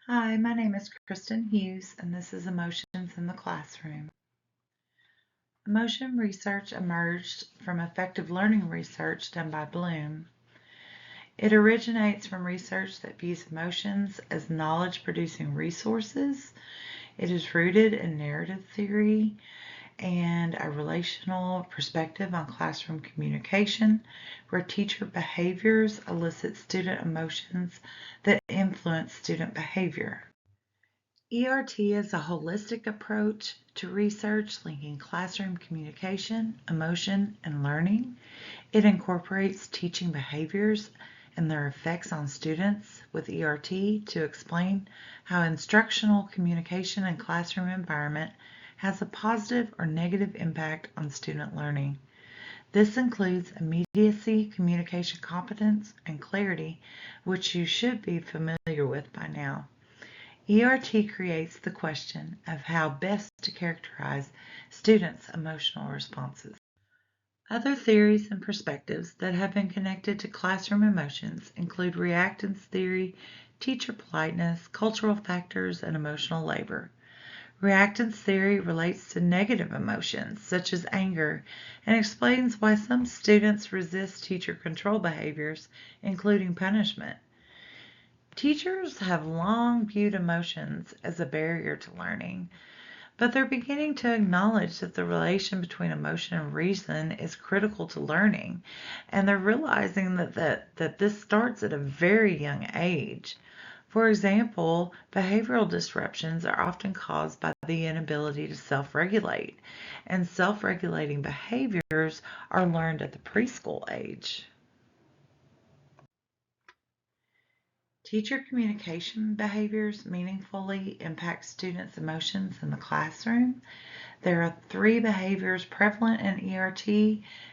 Hi, my name is Kristen Hughes, and this is Emotions in the Classroom. Emotion research emerged from effective learning research done by Bloom. It originates from research that views emotions as knowledge-producing resources. It is rooted in narrative theory and a relational perspective on classroom communication, where teacher behaviors elicit student emotions that influence student behavior. ERT is a holistic approach to research linking classroom communication, emotion, and learning. It incorporates teaching behaviors and their effects on students with ERT to explain how instructional communication and classroom environment has a positive or negative impact on student learning. This includes immediacy, communication competence, and clarity, which you should be familiar with by now. ERT creates the question of how best to characterize students' emotional responses. Other theories and perspectives that have been connected to classroom emotions include reactance theory, teacher politeness, cultural factors, and emotional labor. Reactance theory relates to negative emotions, such as anger, and explains why some students resist teacher control behaviors, including punishment. Teachers have long viewed emotions as a barrier to learning, but they're beginning to acknowledge that the relation between emotion and reason is critical to learning, and they're realizing that this starts at a very young age. For example, behavioral disruptions are often caused by the inability to self-regulate, and self-regulating behaviors are learned at the preschool age. Teacher communication behaviors meaningfully impact students' emotions in the classroom. There are three behaviors prevalent in ERT,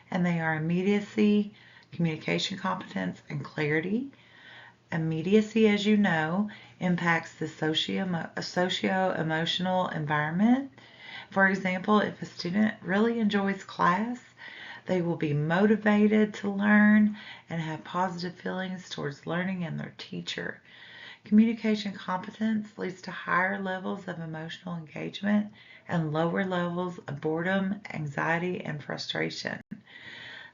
and they are immediacy, communication competence, and clarity. Immediacy, as you know, impacts the socio-emotional environment. For example, if a student really enjoys class, they will be motivated to learn and have positive feelings towards learning and their teacher. Communication competence leads to higher levels of emotional engagement and lower levels of boredom, anxiety, and frustration.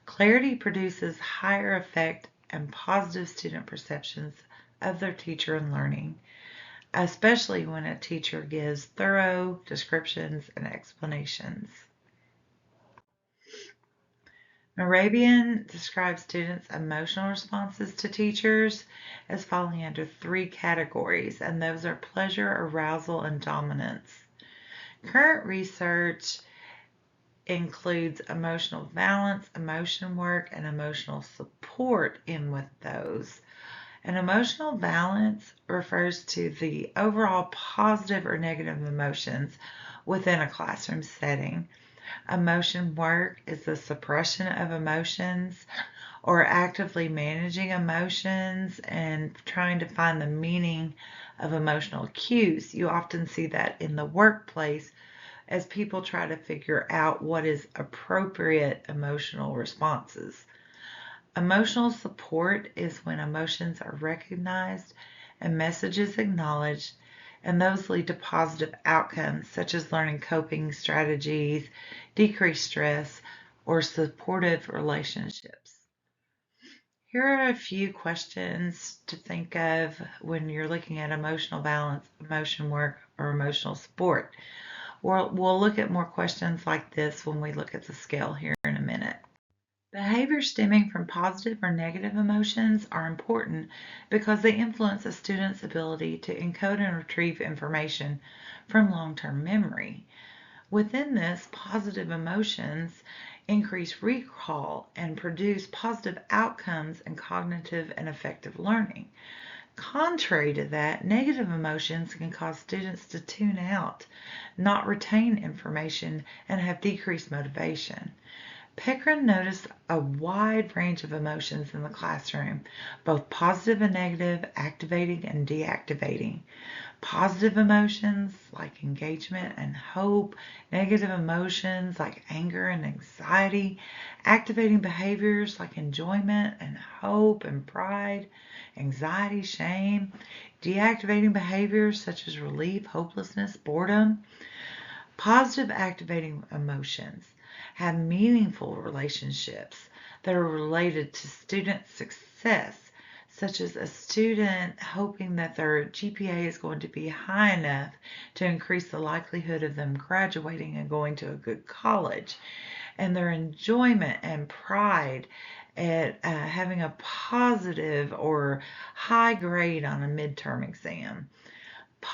Clarity produces higher effect and positive student perceptions of their teacher and learning, especially when a teacher gives thorough descriptions and explanations. Morabian describes students' emotional responses to teachers as falling under three categories, and those are pleasure, arousal, and dominance. Current research includes emotional balance, emotion work, and emotional support in with those. An emotional balance refers to the overall positive or negative emotions within a classroom setting. Emotion work is the suppression of emotions or actively managing emotions and trying to find the meaning of emotional cues. You often see that in the workplace as people try to figure out what is appropriate emotional responses. Emotional support is when emotions are recognized and messages acknowledged, and those lead to positive outcomes such as learning coping strategies, decreased stress, or supportive relationships. Here are a few questions to think of when you're looking at emotional balance, emotion work, or emotional support. We'll look at more questions like this when we look at the scale here in a minute. Behaviors stemming from positive or negative emotions are important because they influence a student's ability to encode and retrieve information from long-term memory. Within this, positive emotions increase recall and produce positive outcomes in cognitive and affective learning. Contrary to that, negative emotions can cause students to tune out, not retain information, and have decreased motivation. Peckrin noticed a wide range of emotions in the classroom, both positive and negative, activating and deactivating. Positive emotions like engagement and hope, negative emotions like anger and anxiety, activating behaviors like enjoyment and hope and pride, anxiety, shame, deactivating behaviors such as relief, hopelessness, boredom. Positive activating emotions have meaningful relationships that are related to student success, such as a student hoping that their GPA is going to be high enough to increase the likelihood of them graduating and going to a good college, and their enjoyment and pride at having a positive or high grade on a midterm exam.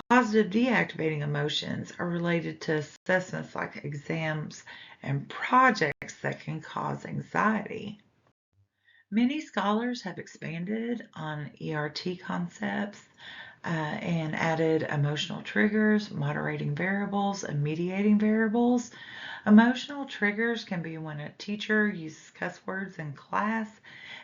Positive deactivating emotions are related to assessments like exams and projects that can cause anxiety. Many scholars have expanded on ERT concepts and added emotional triggers, moderating variables, and mediating variables. Emotional triggers can be when a teacher uses cuss words in class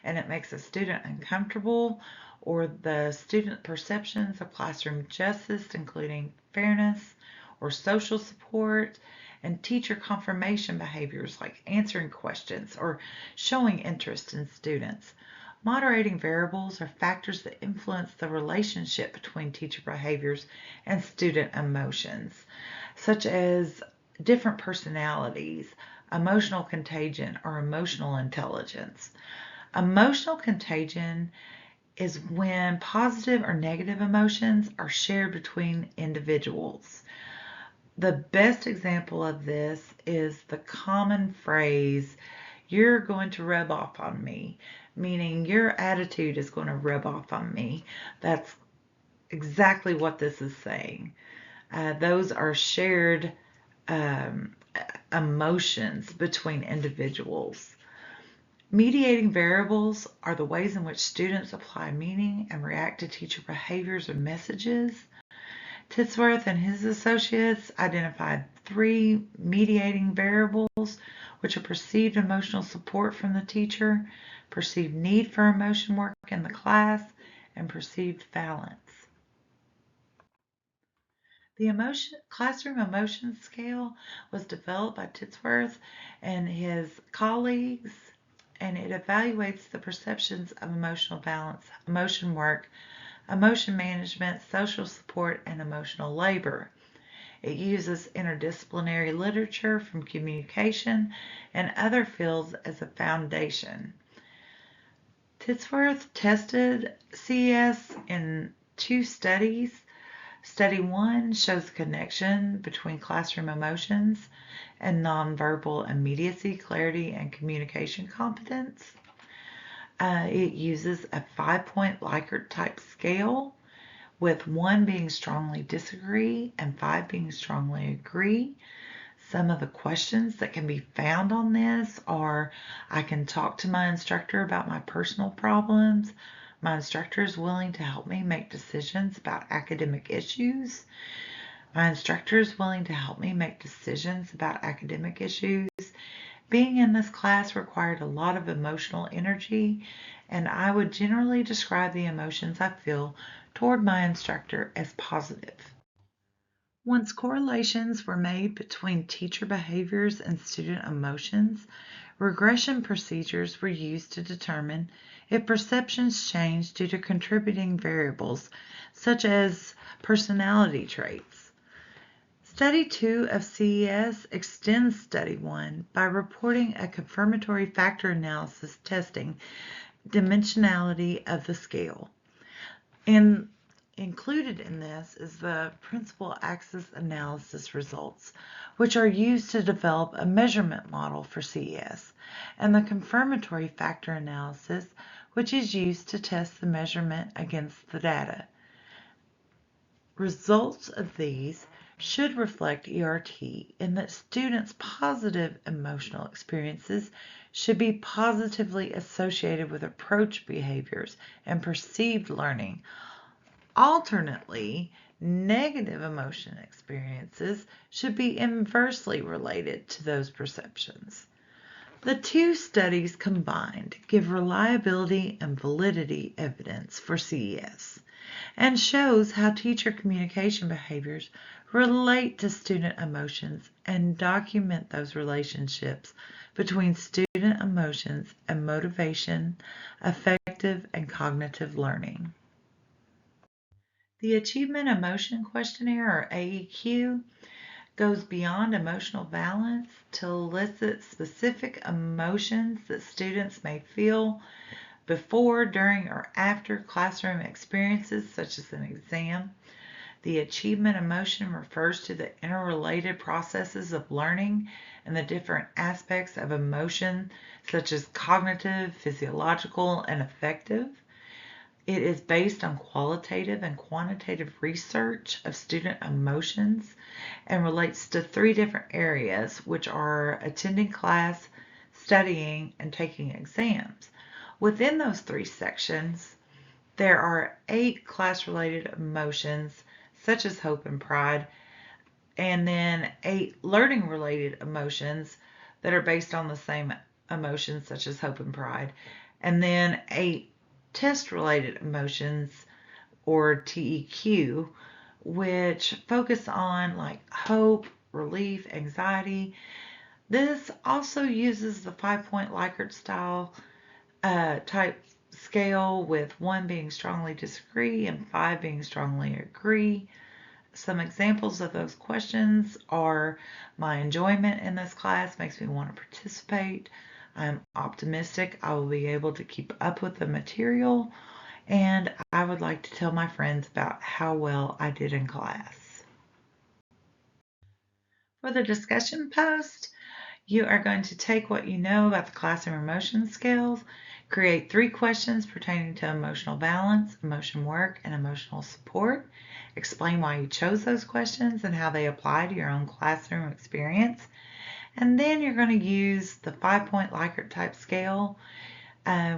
and it makes a student uncomfortable, or the student perceptions of classroom justice, including fairness or social support, and teacher confirmation behaviors like answering questions or showing interest in students. Moderating variables are factors that influence the relationship between teacher behaviors and student emotions, such as different personalities, emotional contagion, or emotional intelligence. Emotional contagion is when positive or negative emotions are shared between individuals. The best example of this is the common phrase, "You're going to rub off on me," meaning your attitude is going to rub off on me. That's exactly what this is saying. Those are shared emotions between individuals. Mediating variables are the ways in which students apply meaning and react to teacher behaviors or messages. Titsworth and his associates identified 3 mediating variables, which are perceived emotional support from the teacher, perceived need for emotion work in the class, and perceived balance. The classroom emotion scale was developed by Titsworth and his colleagues, and it evaluates the perceptions of emotional balance, emotion work, emotion management, social support, and emotional labor. It uses interdisciplinary literature from communication and other fields as a foundation. Titsworth tested CES in 2 studies. Study 1 shows the connection between classroom emotions and nonverbal immediacy, clarity, and communication competence. It uses a 5-point Likert type scale, with 1 being strongly disagree and 5 being strongly agree. Some of the questions that can be found on this are: I can talk to my instructor about my personal problems. My instructor is willing to help me make decisions about academic issues. My instructor is willing to help me make decisions about academic issues. Being in this class required a lot of emotional energy, and I would generally describe the emotions I feel toward my instructor as positive. Once correlations were made between teacher behaviors and student emotions, regression procedures were used to determine if perceptions changed due to contributing variables such as personality traits. Study 2 of CES extends Study 1 by reporting a confirmatory factor analysis testing dimensionality of the scale. Included in this is the principal axis analysis results, which are used to develop a measurement model for CES, and the confirmatory factor analysis, which is used to test the measurement against the data. Results of these should reflect ERT in that students' positive emotional experiences should be positively associated with approach behaviors and perceived learning. Alternately, negative emotion experiences should be inversely related to those perceptions. The 2 studies combined give reliability and validity evidence for CES and shows how teacher communication behaviors relate to student emotions and document those relationships between student emotions and motivation, affective, and cognitive learning. The Achievement Emotion Questionnaire, or AEQ, goes beyond emotional balance to elicit specific emotions that students may feel before, during, or after classroom experiences such as an exam. The achievement emotion refers to the interrelated processes of learning and the different aspects of emotion, such as cognitive, physiological, and affective. It is based on qualitative and quantitative research of student emotions and relates to three different areas, which are attending class, studying, and taking exams. Within those three sections, there are 8 class-related emotions, such as hope and pride, and then 8 learning-related emotions that are based on the same emotions, such as hope and pride, and then 8 test-related emotions, or TEQ, which focus on like hope, relief, anxiety. This also uses the 5-point Likert style type scale, with 1 being strongly disagree and 5 being strongly agree. Some examples of those questions are: my enjoyment in this class makes me want to participate. I'm optimistic I will be able to keep up with the material. And I would like to tell my friends about how well I did in class. For the discussion post, you are going to take what you know about the classroom emotion scales, create 3 questions pertaining to emotional balance, emotion work, and emotional support. Explain why you chose those questions and how they apply to your own classroom experience. And then you're going to use the 5-point Likert type scale,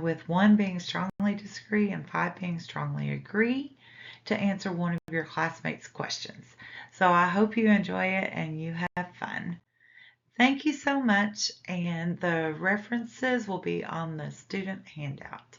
with 1 being strongly disagree and 5 being strongly agree, to answer one of your classmates' questions. So I hope you enjoy it and you have fun. Thank you so much, and the references will be on the student handout.